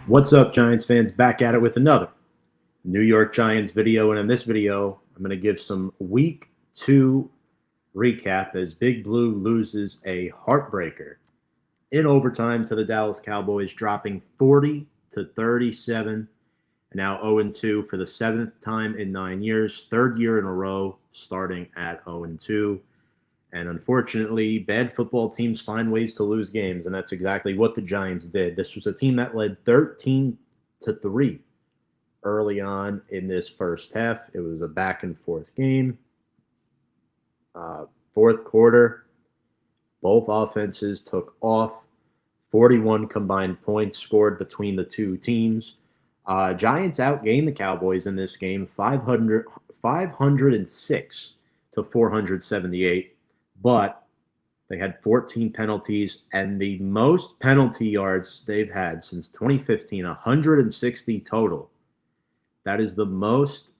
What's up, Giants fans? Back at it with another New York Giants video. And in this video, I'm going to give some week 2 recap as Big Blue loses a heartbreaker in overtime to the Dallas Cowboys, dropping 40-37, and now 0-2 for the 7th time in 9 years, 3rd year in a row, starting at 0-2. And unfortunately, bad football teams find ways to lose games, and that's exactly what the Giants did. This was a team that led 13-3 early on in this first half. It was a back-and-forth game. Fourth quarter, both offenses took off. 41 combined points scored between the two teams. Giants outgained the Cowboys in this game 506 to 478. But they had 14 penalties and the most penalty yards they've had since 2015, 160 total. That is the most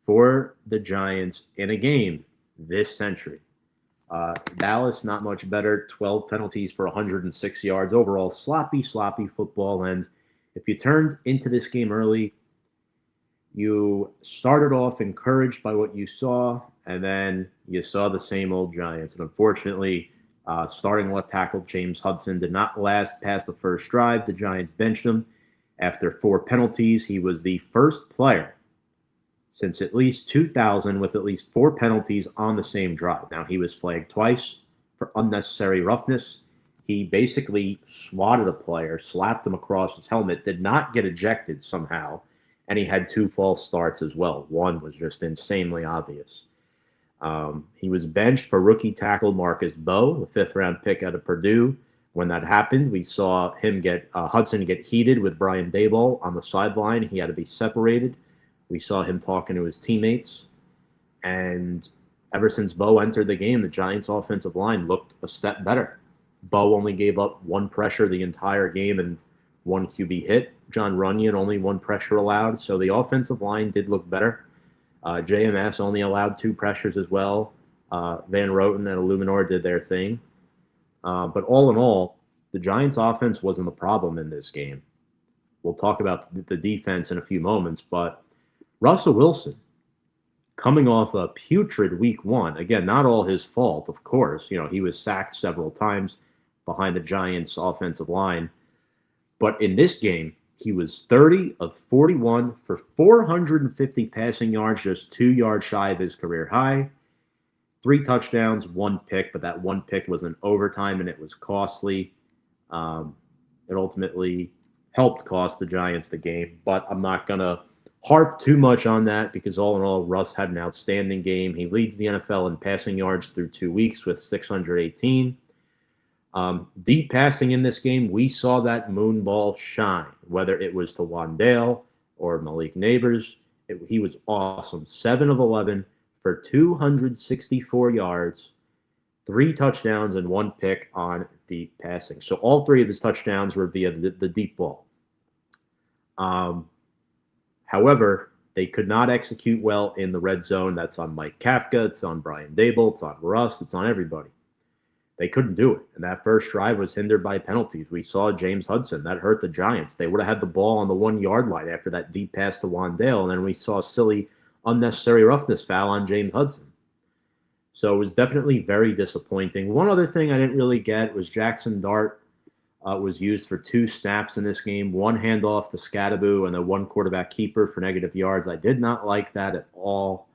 for the Giants in a game this century. Dallas, not much better, 12 penalties for 106 yards. Overall, sloppy football. And if you turned into this game early, you started off encouraged by what you saw, and then you saw the same old Giants. And unfortunately, starting left tackle James Hudson did not last past the first drive. The Giants benched him after 4 penalties. He was the first player since at least 2000 with at least 4 penalties on the same drive. Now, he was flagged twice for unnecessary roughness. He basically swatted a player, slapped him across his helmet, did not get ejected somehow, and he had 2 false starts as well. One was just insanely obvious. He was benched for rookie tackle Marcus Bowe, the 5th-round pick out of Purdue. When that happened, we saw him Hudson get heated with Brian Daboll on the sideline. He had to be separated. We saw him talking to his teammates. And ever since Bowe entered the game, the Giants' offensive line looked a step better. Bowe only gave up 1 pressure the entire game and 1 QB hit. John Runyon, only 1 pressure allowed. So the offensive line did look better. JMS only allowed 2 pressures as well. Van Roten and Illuminor did their thing. But all in all, the Giants' offense wasn't the problem in this game. We'll talk about the defense in a few moments, but Russell Wilson, coming off a putrid week 1, again, not all his fault, of course. You know, he was sacked several times behind the Giants' offensive line. But in this game, he was 30 of 41 for 450 passing yards, just 2 yards shy of his career high. 3 touchdowns, 1 pick, but that 1 pick was in overtime, and it was costly. It ultimately helped cost the Giants the game, but I'm not going to harp too much on that because all in all, Russ had an outstanding game. He leads the NFL in passing yards through 2 weeks with 618. Deep passing in this game, we saw that moon ball shine, whether it was to Wandale or Malik Neighbors. He was awesome. 7 of 11 for 264 yards, 3 touchdowns, and 1 pick on deep passing. So all 3 of his touchdowns were via the deep ball. However, they could not execute well in the red zone. That's on Mike Kafka. It's on Brian Daboll. It's on Russ. It's on everybody. They couldn't do it. And that first drive was hindered by penalties. We saw James Hudson. That hurt the Giants. They would have had the ball on the 1-yard line after that deep pass to Wandale. And then we saw a silly, unnecessary roughness foul on James Hudson. So it was definitely very disappointing. One other thing I didn't really get was Jackson Dart was used for 2 snaps in this game. 1 handoff to Skattebo and then 1 quarterback keeper for negative yards. I did not like that at all.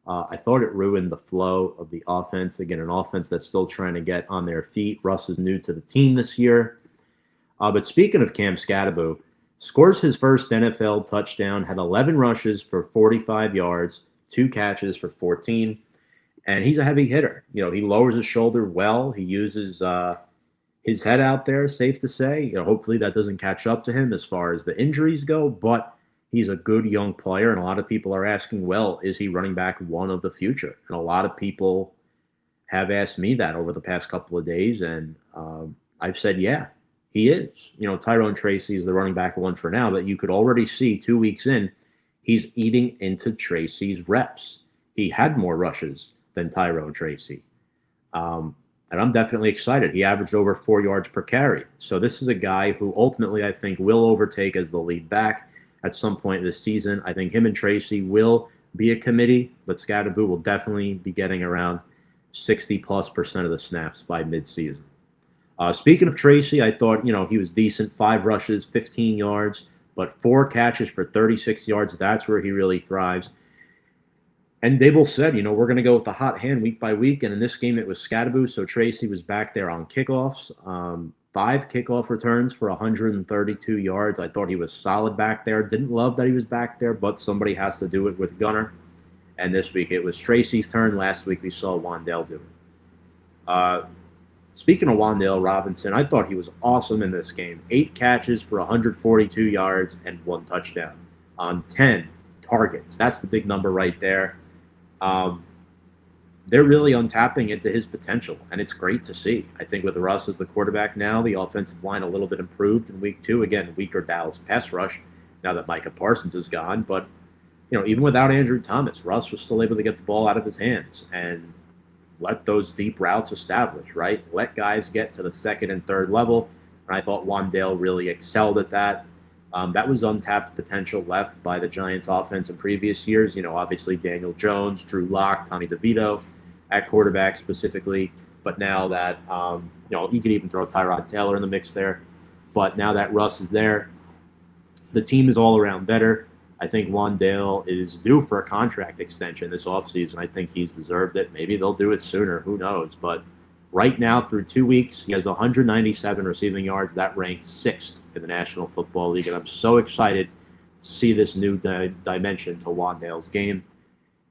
I thought it ruined the flow of the offense. Again, an offense that's still trying to get on their feet. Russ is new to the team this year. But speaking of Cam Skattebo, scores his first NFL touchdown, had 11 rushes for 45 yards, 2 catches for 14. And he's a heavy hitter. You know, he lowers his shoulder well. He uses his head out there, safe to say. You know, hopefully that doesn't catch up to him as far as the injuries go. But he's a good young player, and a lot of people are asking, well, is he running back 1 of the future? And a lot of people have asked me that over the past couple of days, and I've said, yeah, he is. You know, Tyrone Tracy is the running back 1 for now, but you could already see 2 weeks in, he's eating into Tracy's reps. He had more rushes than Tyrone Tracy. And I'm definitely excited. He averaged over 4 yards per carry. So this is a guy who ultimately I think will overtake as the lead back at some point this season. I think him and Tracy will be a committee, but Skattebo will definitely be getting around 60+% of the snaps by midseason. Speaking of Tracy, I thought, he was decent. 5 rushes, 15 yards, but 4 catches for 36 yards. That's where he really thrives. And Dable said, we're going to go with the hot hand week by week. And in this game, it was Skattebo. So Tracy was back there on kickoffs. 5 kickoff returns for 132 yards. I thought he was solid back there. Didn't love that he was back there, but somebody has to do it with Gunner. And this week, it was Tracy's turn. Last week, we saw Wan'Dale do it. Speaking of Wan'Dale Robinson, I thought he was awesome in this game. 8 catches for 142 yards and 1 touchdown on 10 targets. That's the big number right there. They're really untapping into his potential, and it's great to see. I think with Russ as the quarterback now, the offensive line a little bit improved in week 2. Again, weaker Dallas pass rush now that Micah Parsons is gone. But, even without Andrew Thomas, Russ was still able to get the ball out of his hands and let those deep routes establish, right? Let guys get to the second and third level. And I thought Wan'Dale really excelled at that. That was untapped potential left by the Giants offense in previous years. Obviously Daniel Jones, Drew Lock, Tommy DeVito at quarterback specifically. But now that, you could even throw Tyrod Taylor in the mix there. But now that Russ is there, the team is all around better. I think Wan'Dale is due for a contract extension this offseason. I think he's deserved it. Maybe they'll do it sooner. Who knows? But right now, through 2 weeks, he has 197 receiving yards. That ranks 6th in the National Football League. And I'm so excited to see this new dimension to Wan'Dale's game.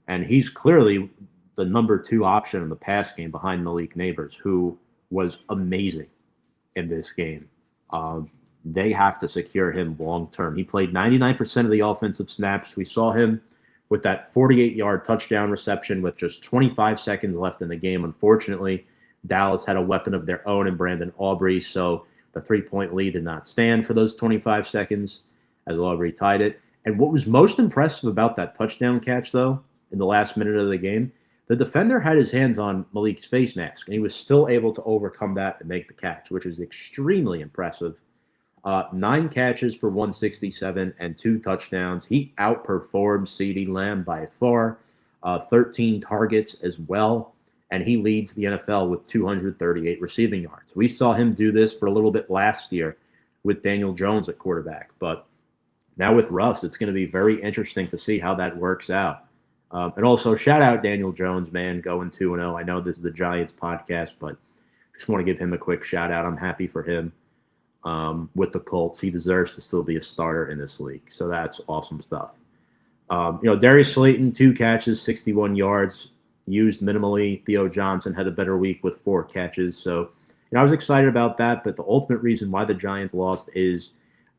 And he's clearly the number 2 option in the pass game behind Malik Neighbors, who was amazing in this game. They have to secure him long term. He played 99% of the offensive snaps. We saw him with that 48-yard touchdown reception with just 25 seconds left in the game. Unfortunately, Dallas had a weapon of their own in Brandon Aubrey, so the 3-point lead did not stand for those 25 seconds as Aubrey tied it. And what was most impressive about that touchdown catch, though, in the last minute of the game, the defender had his hands on Malik's face mask, and he was still able to overcome that and make the catch, which is extremely impressive. 9 catches for 167 and 2 touchdowns. He outperformed CeeDee Lamb by far. 13 targets as well, and he leads the NFL with 238 receiving yards. We saw him do this for a little bit last year with Daniel Jones at quarterback, but now with Russ, it's going to be very interesting to see how that works out. And also, shout out Daniel Jones, man, going 2-0. I know this is a Giants podcast, but just want to give him a quick shout out. I'm happy for him. With the Colts. He deserves to still be a starter in this league. So that's awesome stuff. Darius Slayton, 2 catches, 61 yards, used minimally. Theo Johnson had a better week with 4 catches. So, I was excited about that, but the ultimate reason why the Giants lost is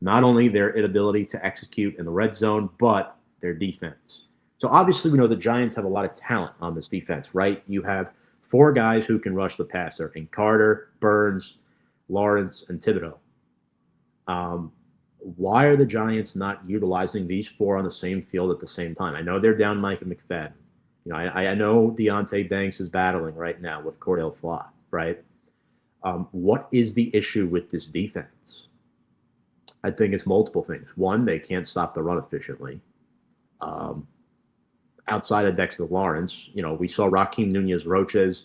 not only their inability to execute in the red zone, but their defense. So obviously we know the Giants have a lot of talent on this defense, right? You have 4 guys who can rush the passer in Carter, Burns, Lawrence, and Thibodeau. Why are the Giants not utilizing these 4 on the same field at the same time? I know they're down Micah McFadden. I know Deonte Banks is battling right now with Cordell Flott, right? What is the issue with this defense? I think it's multiple things. One, they can't stop the run efficiently. Outside of Dexter Lawrence, we saw Raheem Nunez-Roches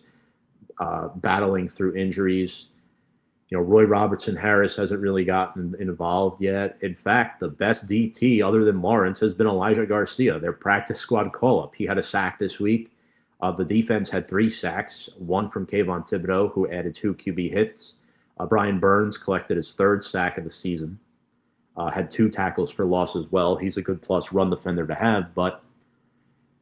battling through injuries. Roy Robertson Harris hasn't really gotten involved yet. In fact, the best DT other than Lawrence has been Elijah Garcia, their practice squad call-up. He had a sack this week. The defense had 3 sacks, 1 from Kayvon Thibodeau, who added 2 QB hits. Brian Burns collected his 3rd sack of the season, had 2 tackles for loss as well. He's a good plus run defender to have, but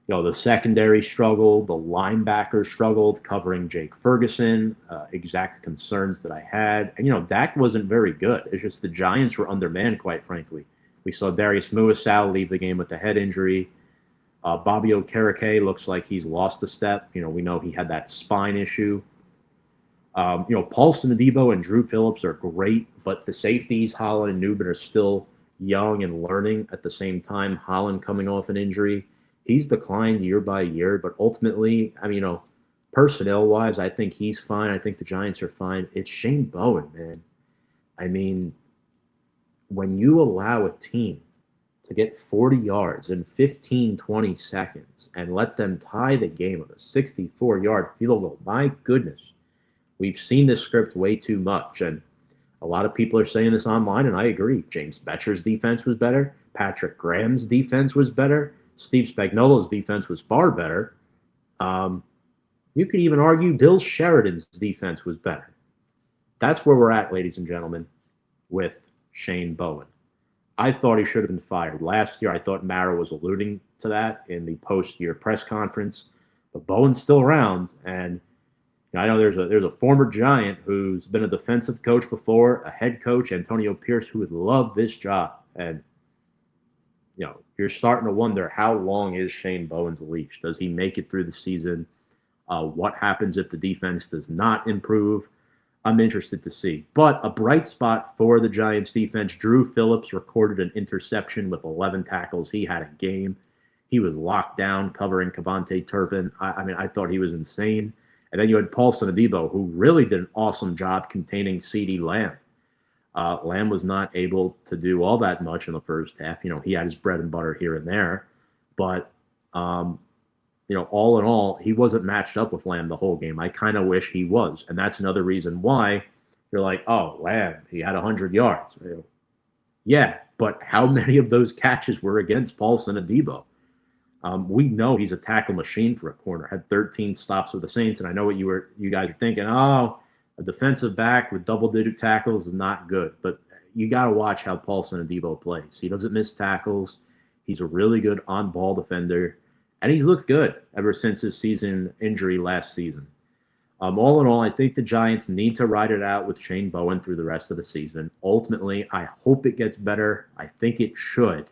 the secondary struggled, the linebackers struggled covering Jake Ferguson, exact concerns that I had. And, Dak wasn't very good. It's just the Giants were undermanned, quite frankly. We saw Darius Muasau leave the game with a head injury. Bobby Okereke looks like he's lost a step. We know he had that spine issue. Paulson Adebo and Drew Phillips are great, but the safeties, Holland and Newman, are still young and learning at the same time. Holland coming off an injury. He's declined year by year, but ultimately, Personnel-wise, I think he's fine. I think the Giants are fine. It's Shane Bowen, man. I mean, when you allow a team to get 40 yards in 15, 20 seconds and let them tie the game with a 64-yard field goal, my goodness, we've seen this script way too much. And a lot of people are saying this online, and I agree. James Betcher's defense was better. Patrick Graham's defense was better. Steve Spagnuolo's defense was far better. You could even argue Bill Sheridan's defense was better. That's where we're at, ladies and gentlemen, with Shane Bowen. I thought he should have been fired. Last year, I thought Mara was alluding to that in the post-year press conference. But Bowen's still around, and I know there's a former Giant who's been a defensive coach before, a head coach, Antonio Pierce, who would love this job. And you're starting to wonder, how long is Shane Bowen's leash? Does he make it through the season? What happens if the defense does not improve? I'm interested to see. But a bright spot for the Giants defense, Drew Phillips recorded an interception with 11 tackles. He had a game. He was locked down covering Kavontae Turpin. I thought he was insane. And then you had Paul Sonadebo, who really did an awesome job containing CeeDee Lamb. Lamb was not able to do all that much in the first half. He had his bread and butter here and there. But, all in all, he wasn't matched up with Lamb the whole game. I kind of wish he was. And that's another reason why you're like, oh, Lamb, he had 100 yards. Yeah, but how many of those catches were against Paul Sonadebo? We know he's a tackle machine for a corner. Had 13 stops with the Saints, and I know what you guys are thinking. Oh, a defensive back with double-digit tackles is not good. But you got to watch how Paul Sonadebo plays. He doesn't miss tackles. He's a really good on-ball defender, and he's looked good ever since his season injury last season. All in all, I think the Giants need to ride it out with Shane Bowen through the rest of the season. Ultimately, I hope it gets better. I think it should.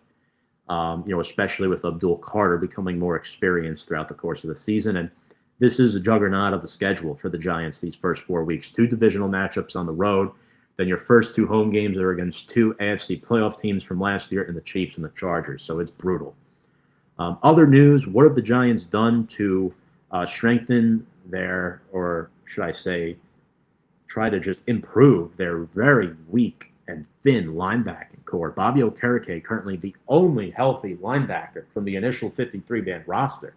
Especially with Abdul Carter becoming more experienced throughout the course of the season. And this is a juggernaut of a schedule for the Giants these first 4 weeks. 2 divisional matchups on the road. Then your first 2 home games are against 2 AFC playoff teams from last year in the Chiefs and the Chargers. So it's brutal. Other news, what have the Giants done to strengthen their, or should I say, try to just improve their very weak and thin linebacking core? Bobby Okereke, currently the only healthy linebacker from the initial 53-man roster.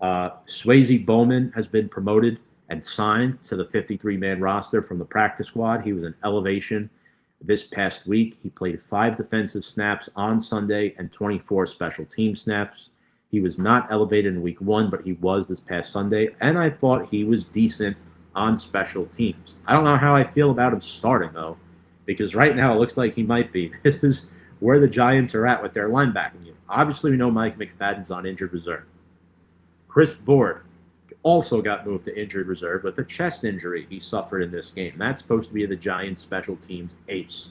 Swayze Bozeman has been promoted and signed to the 53-man roster from the practice squad. He was an elevation this past week. He played 5 defensive snaps on Sunday and 24 special team snaps. He was not elevated in week 1, but he was this past Sunday, and I thought he was decent on special teams. I don't know how I feel about him starting, though, because right now it looks like he might be. This is where the Giants are at with their linebacking unit. Obviously, we know Mike McFadden's on injured reserve. Chris Board also got moved to injured reserve with a chest injury he suffered in this game. That's supposed to be the Giants' special teams ace.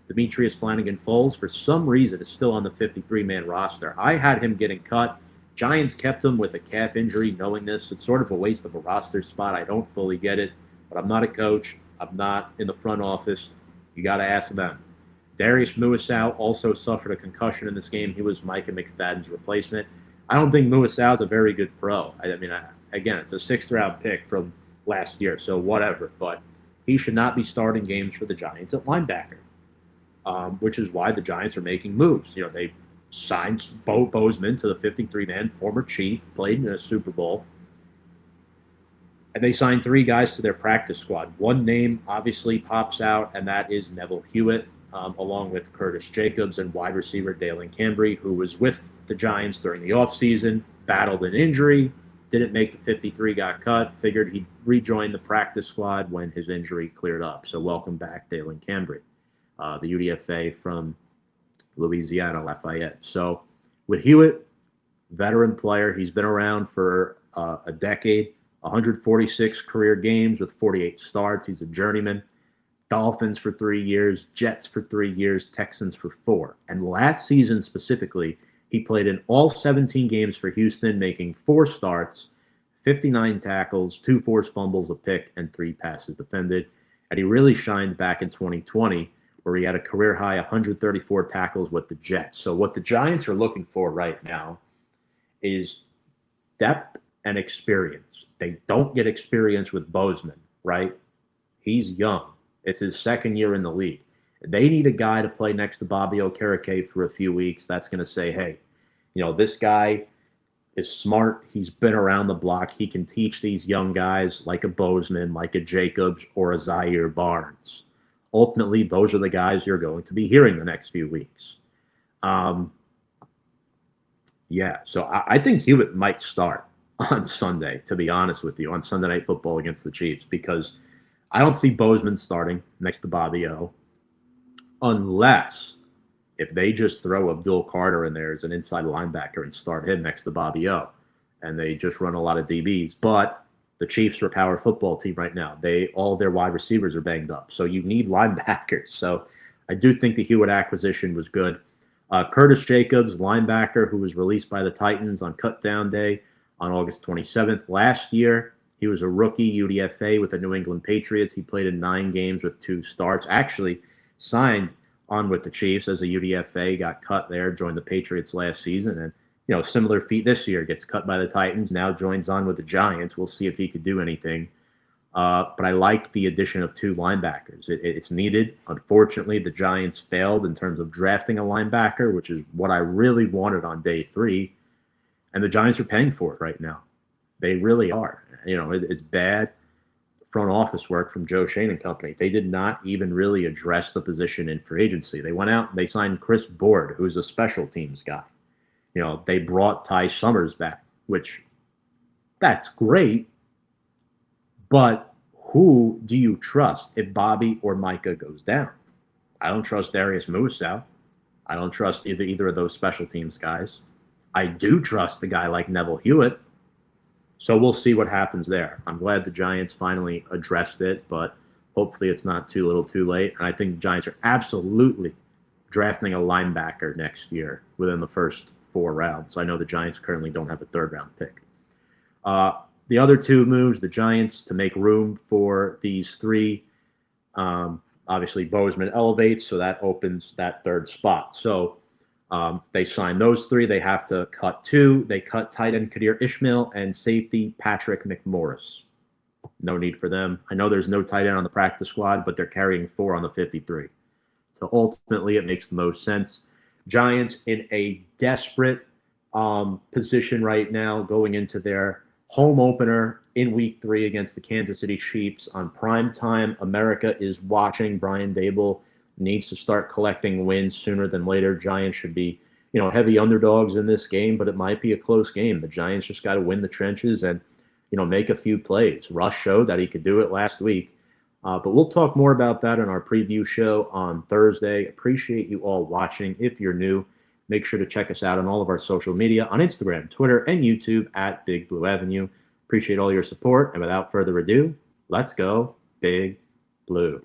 Demetrius Flanagan-Foles, for some reason, is still on the 53-man roster. I had him getting cut. Giants kept him with a calf injury, knowing this. It's sort of a waste of a roster spot. I don't fully get it, but I'm not a coach. I'm not in the front office. You got to ask them. Darius Muasau also suffered a concussion in this game. He was Micah McFadden's replacement. I don't think Muasau's a very good pro. Again, it's a 6th-round pick from last year, so whatever. But he should not be starting games for the Giants at linebacker, which is why the Giants are making moves. They signed Bozeman to the 53-man, former Chief, played in a Super Bowl. And they signed 3 guys to their practice squad. One name obviously pops out, and that is Neville Hewitt, along with Curtis Jacobs and wide receiver Dalen Cambry, who was with the Giants during the offseason, battled an injury, didn't make the 53, got cut, figured he'd rejoin the practice squad when his injury cleared up. So welcome back, Dalen Cambry, the UDFA from Louisiana, Lafayette. So with Hewitt, veteran player, he's been around for a decade, 146 career games with 48 starts. He's a journeyman. Dolphins for 3 years, Jets for 3 years, Texans for 4. And last season specifically, he played in all 17 games for Houston, making 4 starts, 59 tackles, 2 forced fumbles, a pick, and 3 passes defended. And he really shined back in 2020, where he had a career-high 134 tackles with the Jets. So what the Giants are looking for right now is depth and experience. They don't get experience with Bozeman, right? He's young. It's his second year in the league. They need a guy to play next to Bobby Okereke for a few weeks. That's going to say, hey, this guy is smart. He's been around the block. He can teach these young guys like a Bozeman, like a Jacobs, or a Zaire Barnes. Ultimately, those are the guys you're going to be hearing the next few weeks. So I think Hewitt might start on Sunday, to be honest with you, on Sunday Night Football against the Chiefs, because I don't see Bozeman starting next to Bobby O, unless if they just throw Abdul Carter in there as an inside linebacker and start him next to Bobby O, and they just run a lot of DBs. But the Chiefs are a power football team right now. All their wide receivers are banged up, so you need linebackers. So I do think the Hewitt acquisition was good. Curtis Jacobs, linebacker, who was released by the Titans on cutdown day on August 27th. Last year, he was a rookie UDFA with the New England Patriots. He played in 9 games with 2 starts. Actually signed on with the Chiefs as a UDFA, got cut there, joined the Patriots last season. And, similar feat this year, gets cut by the Titans, now joins on with the Giants. We'll see if he could do anything. But I like the addition of 2 linebackers. It's needed. Unfortunately, the Giants failed in terms of drafting a linebacker, which is what I really wanted on day 3. And the Giants are paying for it right now. They really are. It's bad front office work from Joe Shane and company. They did not even really address the position in free agency. They went out and they signed Chris Board, who's a special teams guy. They brought Ty Summers back, which that's great. But who do you trust if Bobby or Micah goes down? I don't trust Darius Musa. I don't trust either of those special teams guys. I do trust a guy like Neville Hewitt. So we'll see what happens there. I'm glad the Giants finally addressed it, but hopefully it's not too little too late. And I think the Giants are absolutely drafting a linebacker next year within the first 4 rounds. I know the Giants currently don't have a 3rd-round pick. The other 2 moves, the Giants, to make room for these 3, obviously Bozeman elevates, so that opens that 3rd spot. So they sign those 3. They have to cut 2. They cut tight end Kadir Ishmael and safety Patrick McMorris. No need for them. I know there's no tight end on the practice squad, but they're carrying 4 on the 53. So ultimately, it makes the most sense. Giants in a desperate position right now going into their home opener in week 3 against the Kansas City Chiefs on prime time. America is watching. Brian Dable needs to start collecting wins sooner than later. Giants should be, heavy underdogs in this game, but it might be a close game. The Giants just got to win the trenches and, make a few plays. Russ showed that he could do it last week. But we'll talk more about that in our preview show on Thursday. Appreciate you all watching. If you're new, make sure to check us out on all of our social media on Instagram, Twitter, and YouTube at Big Blue Avenue. Appreciate all your support. And without further ado, let's go Big Blue.